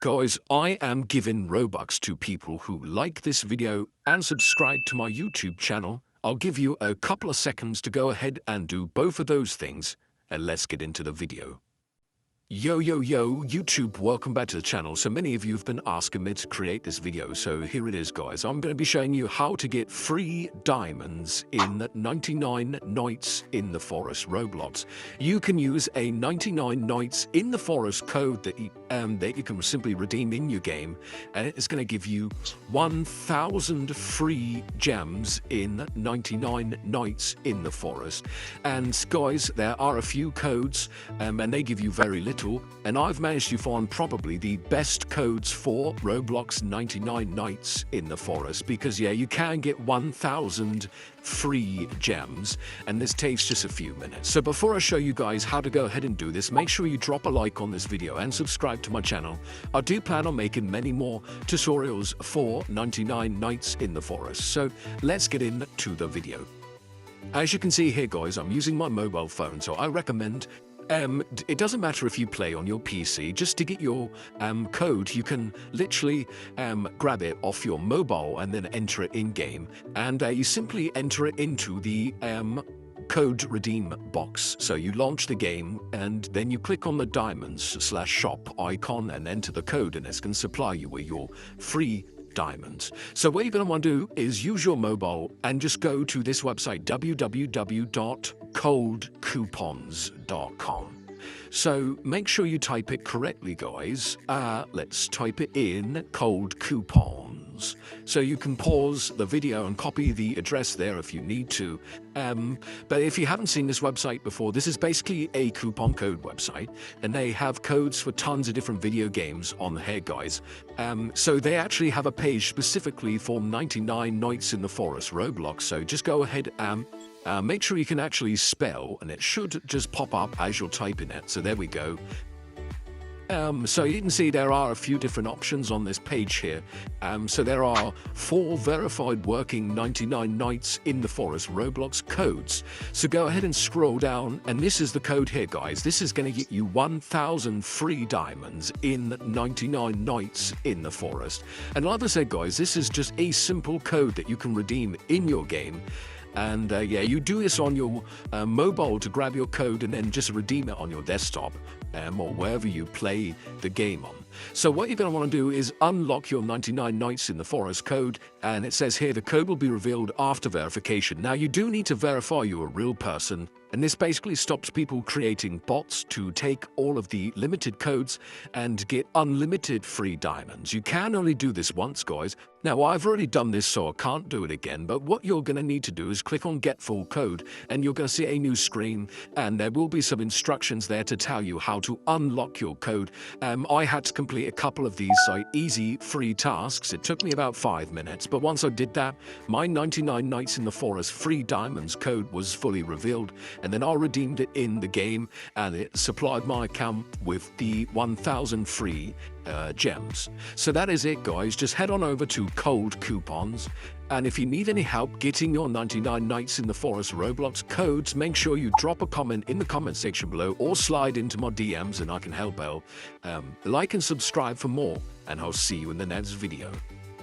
Guys, I am giving Robux to people who like this video and subscribe to my YouTube channel. I'll give you a couple of seconds to go ahead and do both of those things, and let's get into the video. Yo, YouTube, welcome back to the channel. So many of you have been asking me to create this video, so here it is, guys. I'm going to be showing you how to get free diamonds in 99 Nights in the Forest Roblox. You can use a 99 Nights in the Forest code that you can simply redeem in your game, and it's going to give you 1,000 free gems in 99 Nights in the Forest. And guys, there are a few codes, and they give you very little. And I've managed to find probably the best codes for Roblox 99 Nights in the Forest, because yeah, you can get 1,000 free gems, and this takes just a few minutes. So before I show you guys how to go ahead and do this, make sure you drop a like on this video and subscribe to my channel. I do plan on making many more tutorials for 99 Nights in the Forest. So let's get into the video. As you can see here, guys, I'm using my mobile phone, so I recommend it doesn't matter if you play on your PC. Just to get your code, you can literally grab it off your mobile and then enter it in-game. And you simply enter it into the code redeem box. So you launch the game and then you click on the diamonds/shop icon and enter the code, and it's going to supply you with your free diamonds. So what you're going to want to do is use your mobile and just go to this website, www.coldcoupons.com. So make sure you type it correctly, guys. Let's type it in, cold coupons. So you can pause the video and copy the address there if you need to. But if you haven't seen this website before, this is basically a coupon code website, and they have codes for tons of different video games on here, guys. So they actually have a page specifically for 99 Nights in the Forest Roblox. So just go ahead and make sure you can actually spell, and it should just pop up as you're typing it. So there we go. So you can see there are a few different options on this page here. So there are 4 verified working 99 Nights in the Forest Roblox codes. So go ahead and scroll down, and this is the code here, guys. This is going to get you 1,000 free diamonds in 99 Nights in the Forest. And like I said, guys, this is just a simple code that you can redeem in your game. And yeah, you do this on your mobile to grab your code and then just redeem it on your desktop or wherever you play the game on. So what you're going to want to do is unlock your 99 Nights in the Forest code, and it says here the code will be revealed after verification. Now you do need to verify you're a real person, and this basically stops people creating bots to take all of the limited codes and get unlimited free diamonds. You can only do this once, guys. Now, I've already done this, so I can't do it again, but what you're going to need to do is click on Get Full Code, and you're going to see a new screen, and there will be some instructions there to tell you how to unlock your code. I had to complete a couple of these easy free tasks. It took me about 5 minutes, but once I did that, my 99 Nights in the Forest free diamonds code was fully revealed, and then I redeemed it in the game, and it supplied my account with the 1,000 free gems. So that is it, guys. Just head on over to Cold Coupons, and if you need any help getting your 99 Nights in the Forest Roblox codes, make sure you drop a comment in the comment section below or slide into my DMs and I can help out. Like and subscribe for more, and I'll see you in the next video.